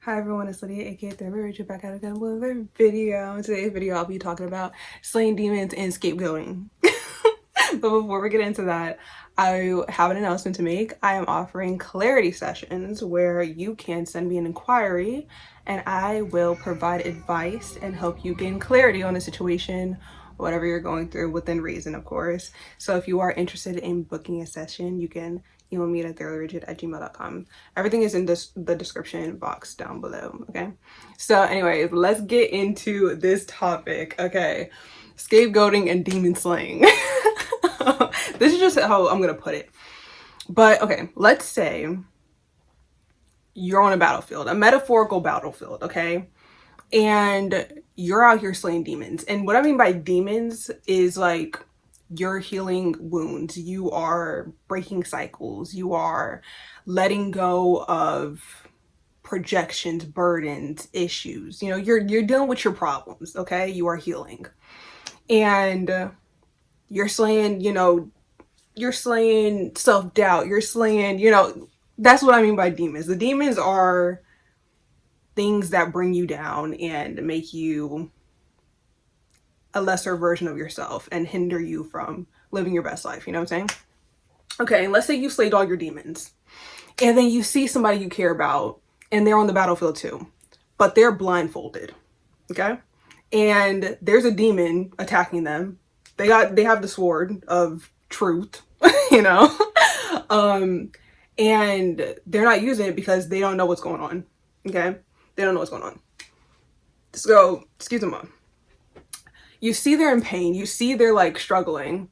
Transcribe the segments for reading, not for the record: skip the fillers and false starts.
Hi everyone, it's Lydia, aka Therapy Rachel, back out again with a video. In today's video, I'll be talking about slaying demons and scapegoating. But before we get into that, I have an announcement to make. I am offering clarity sessions where you can send me an inquiry and I will provide advice and help you gain clarity on a situation, whatever you're going through, within reason, of course. So if you are interested in booking a session, you can email me at therapyrigid@gmail.com. Everything is in the description box down below, okay? So anyways, let's get into this topic, okay? Scapegoating and demon slaying. This is just how I'm gonna put it. But okay, let's say you're on a battlefield, a metaphorical battlefield, okay? And you're out here slaying demons. And what I mean by demons is like you're healing wounds, you are breaking cycles, you are letting go of projections, burdens, issues. You know, you're dealing with your problems, okay? You are healing. And you're slaying, you're slaying self-doubt, you're slaying, that's what I mean by demons. The demons are things that bring you down and make you a lesser version of yourself and hinder you from living your best life. You know what I'm saying? Okay, and let's say you slayed all your demons and then you see somebody you care about and they're on the battlefield too, but they're blindfolded. Okay? And there's a demon attacking them. They have the sword of truth, you know? And they're not using it because they don't know what's going on. Okay? They don't know what's going on. So, excuse me. You see they're in pain. You see they're like struggling,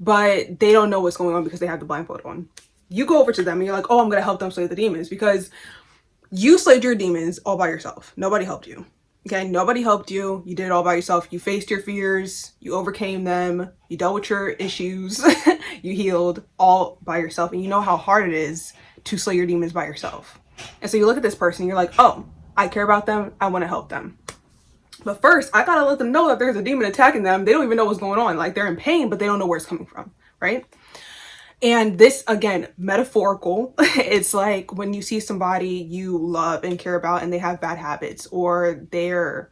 but they don't know what's going on because they have the blindfold on. You go over to them and you're like, oh, I'm going to help them slay the demons because you slayed your demons all by yourself. Nobody helped you. Okay? Nobody helped you. You did it all by yourself. You faced your fears. You overcame them. You dealt with your issues. You healed all by yourself. And you know how hard it is to slay your demons by yourself. And so you look at this person, you're like, oh, I care about them. I want to help them. But first, I gotta let them know that there's a demon attacking them. They don't even know what's going on. Like, they're in pain, but they don't know where it's coming from, right? And this, again, metaphorical. It's like when you see somebody you love and care about and they have bad habits, or they're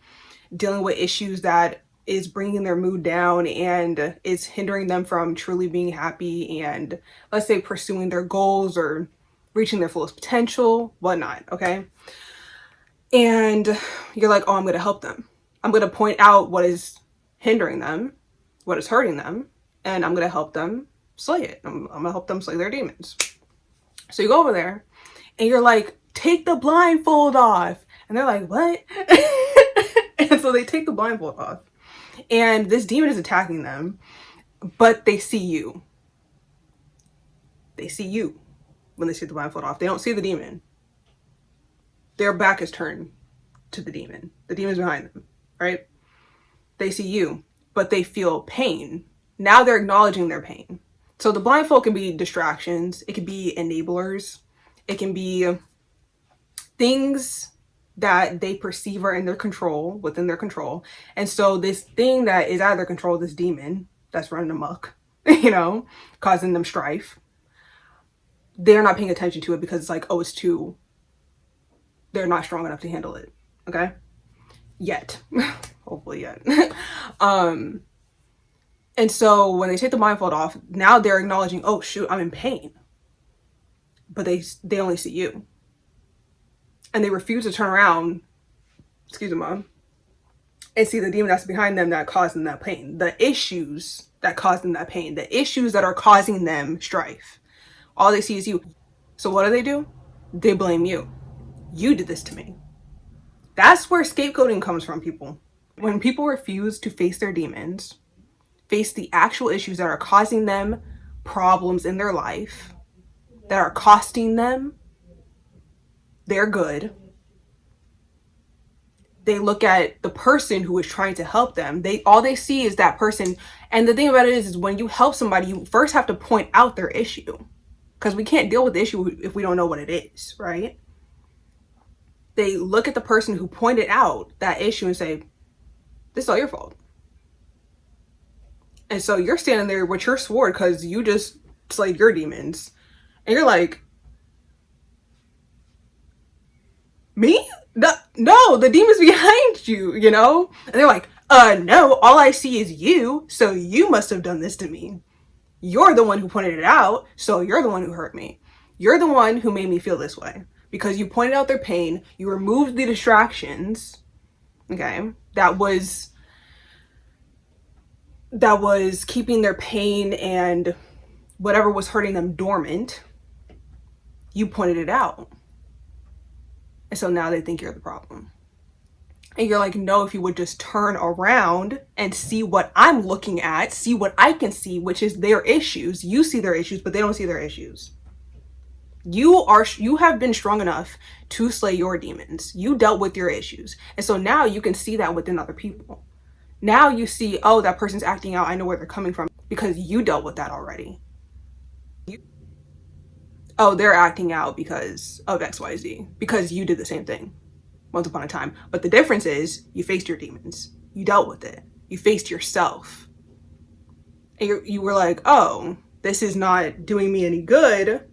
dealing with issues that is bringing their mood down and is hindering them from truly being happy and, let's say, pursuing their goals or reaching their fullest potential, whatnot, okay? And you're like, oh, I'm gonna help them. I'm going to point out what is hindering them, what is hurting them, and I'm going to help them slay it. I'm going to help them slay their demons. So you go over there and you're like, take the blindfold off. And they're like, what? And so they take the blindfold off. And this demon is attacking them, but they see you. They see you when they take the blindfold off. They don't see the demon. Their back is turned to the demon. The demon's behind them. Right? They see you, but they feel pain. Now they're acknowledging their pain. So the blindfold can be distractions. It can be enablers. It can be things that they perceive are in their control, within their control. And so this thing that is out of their control, this demon that's running amok, causing them strife, they're not paying attention to it because it's like, oh, they're not strong enough to handle it. Okay? Yet. Hopefully yet. And so when they take the blindfold off, now they're acknowledging, oh shoot, I'm in pain. But they only see you. And they refuse to turn around, excuse me, mom, and see the demon that's behind them that caused them that pain. The issues that caused them that pain. The issues that are causing them strife. All they see is you. So what do? They blame you. You did this to me. That's where scapegoating comes from, people. When people refuse to face their demons, face the actual issues that are causing them problems in their life, that are costing them their good, they look at the person who is trying to help them. All they see is that person. And the thing about it is when you help somebody, you first have to point out their issue. Because we can't deal with the issue if we don't know what it is, right? They look at the person who pointed out that issue and say, this is all your fault. And so you're standing there with your sword because you just slayed your demons. And you're like, Me? No, the demon's behind you, you know? And they're like, no, all I see is you, so you must have done this to me. You're the one who pointed it out, so you're the one who hurt me. You're the one who made me feel this way. Because you pointed out their pain, you removed the distractions, okay, that was keeping their pain and whatever was hurting them dormant. You pointed it out. And so now they think you're the problem. And you're like, no, if you would just turn around and see what I'm looking at, see what I can see, which is their issues. You see their issues, but they don't see their issues. You have been strong enough to slay your demons. You dealt with your issues. And so now you can see that within other people. Now you see, oh, that person's acting out. I know where they're coming from because you dealt with that already. Oh, they're acting out because of XYZ, because you did the same thing once upon a time. But the difference is you faced your demons. You dealt with it. You faced yourself. And you were like, oh, this is not doing me any good.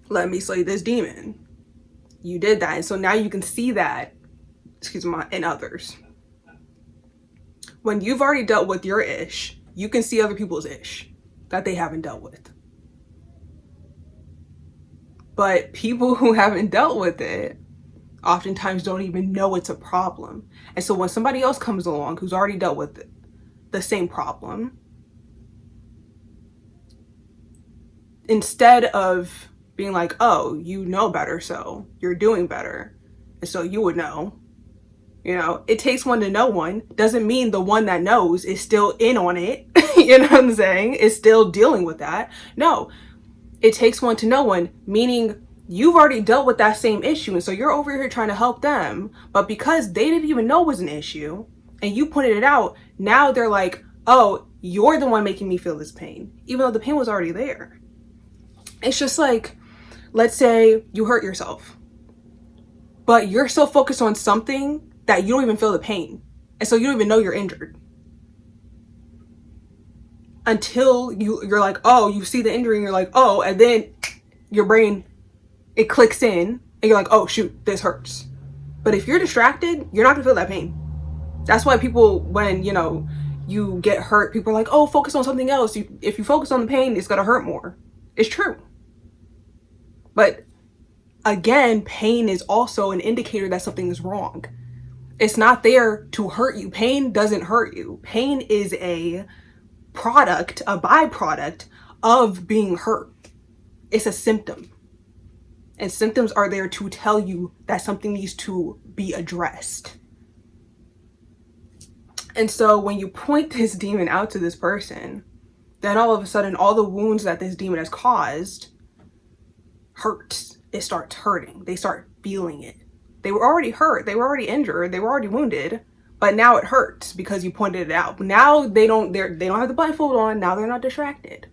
Let me slay this demon. You did that. And so now you can see that, in others. When you've already dealt with your ish, you can see other people's ish that they haven't dealt with. But people who haven't dealt with it oftentimes don't even know it's a problem. And so when somebody else comes along who's already dealt with it, the same problem, instead of being like, oh, you know better, so you're doing better, and so you would know, you know, it takes one to know one. Doesn't mean the one that knows is still in on it. You know what I'm saying? Is still dealing with that. No, it takes one to know one, meaning you've already dealt with that same issue. And so you're over here trying to help them. But because they didn't even know it was an issue and you pointed it out, now they're like, oh, you're the one making me feel this pain, even though the pain was already there. It's just like, let's say you hurt yourself, but you're so focused on something that you don't even feel the pain. And so you don't even know you're injured. Until you're like, oh, you see the injury and you're like, oh, and then your brain, it clicks in and you're like, oh shoot, this hurts. But if you're distracted, you're not gonna feel that pain. That's why people, when, you know, you get hurt, people are like, oh, focus on something else. If you focus on the pain, it's gonna hurt more. It's true. But again, pain is also an indicator that something is wrong. It's not there to hurt you. Pain doesn't hurt you. Pain is a product, a byproduct of being hurt. It's a symptom. And symptoms are there to tell you that something needs to be addressed. And so when you point this demon out to this person, then all of a sudden all the wounds that this demon has caused hurts. It starts hurting. They start feeling it. They were already hurt. They were already injured. They were already wounded. But now it hurts because you pointed it out. Now they don't have the blindfold on. Now they're not distracted.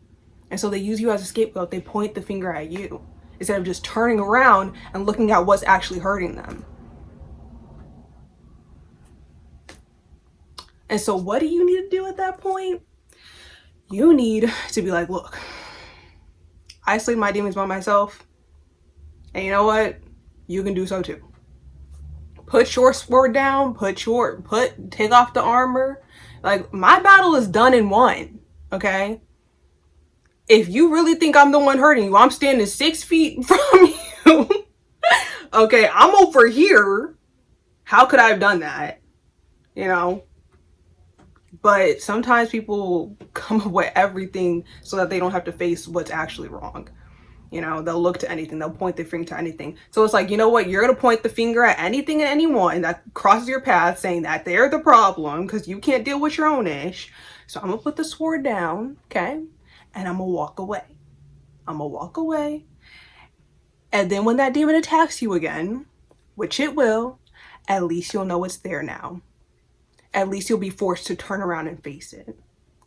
And so they use you as a scapegoat. They point the finger at you instead of just turning around and looking at what's actually hurting them. And so what do you need to do at that point? You need to be like, look, I slay my demons by myself. And you know what? You can do so too. Put your sword down, take off the armor. Like, my battle is done and won, okay? If you really think I'm the one hurting you, I'm standing 6 feet from you. Okay, I'm over here. How could I have done that? You know? But sometimes people come up with everything so that they don't have to face what's actually wrong. You know, they'll look to anything. They'll point their finger to anything. So it's like, you know what? You're going to point the finger at anything and anyone that crosses your path saying that they're the problem because you can't deal with your own ish. So I'm going to put the sword down, okay? And I'm going to walk away. I'm going to walk away. And then when that demon attacks you again, which it will, at least you'll know it's there now. At least you'll be forced to turn around and face it.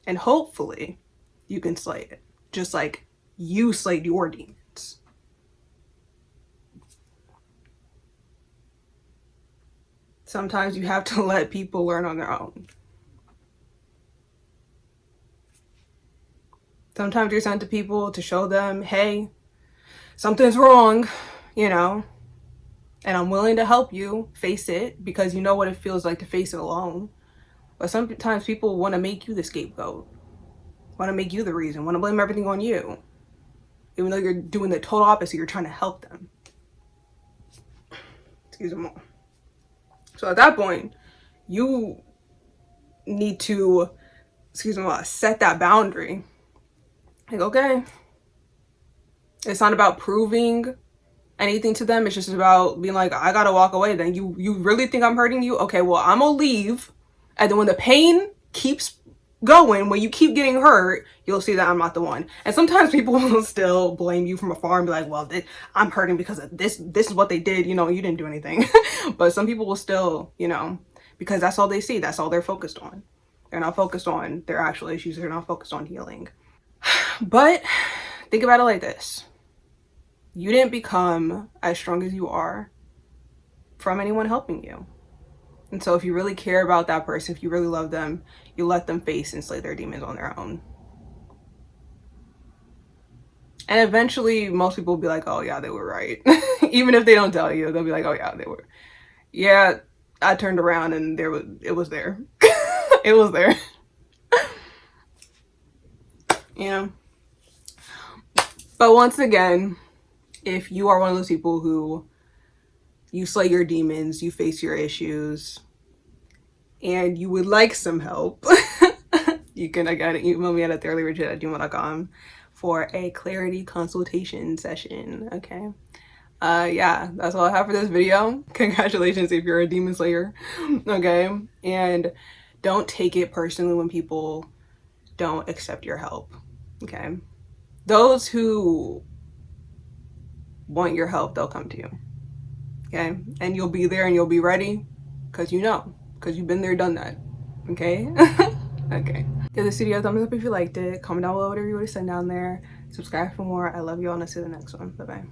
And hopefully you can slay it. Just like you slayed your demons. Sometimes you have to let people learn on their own. Sometimes you're sent to people to show them, hey, something's wrong, you know. And I'm willing to help you face it because you know what it feels like to face it alone. But sometimes people want to make you the scapegoat, want to make you the reason, want to blame everything on you. Even though you're doing the total opposite, you're trying to help them. Excuse me. So at that point, you need to, set that boundary. Like, okay, it's not about proving anything to them. It's just about being like, I gotta walk away. Then you really think I'm hurting you? Okay, well, I'm gonna leave. And then when the pain keeps going, when you keep getting hurt, you'll see that I'm not the one. And sometimes people will still blame you from afar and be like, well, I'm hurting because of this is what they did, you didn't do anything. But some people will still, because that's all they see, that's all they're focused on. They're not focused on their actual issues, they're not focused on healing. But think about it like this: you didn't become as strong as you are from anyone helping you. And so if you really care about that person, if you really love them, you let them face and slay their demons on their own. And eventually most people will be like, oh yeah, they were right. Even if they don't tell you, they'll be like, oh yeah, they were. Yeah, I turned around and it was there. It was there. But once again, if you are one of those people who you slay your demons, you face your issues, and you would like some help, you can again email me at thoroughlyregit@gmail.com for a clarity consultation session. Okay. Yeah, that's all I have for this video. Congratulations if you're a demon slayer. Okay. And don't take it personally when people don't accept your help. Okay. Those who want your help, they'll come to you. Okay. And you'll be there and you'll be ready because you've been there, done that. Okay. Okay. Give this video a thumbs up if you liked it. Comment down below whatever you want to send down there. Subscribe for more. I love you all, and I'll see you in the next one. Bye bye.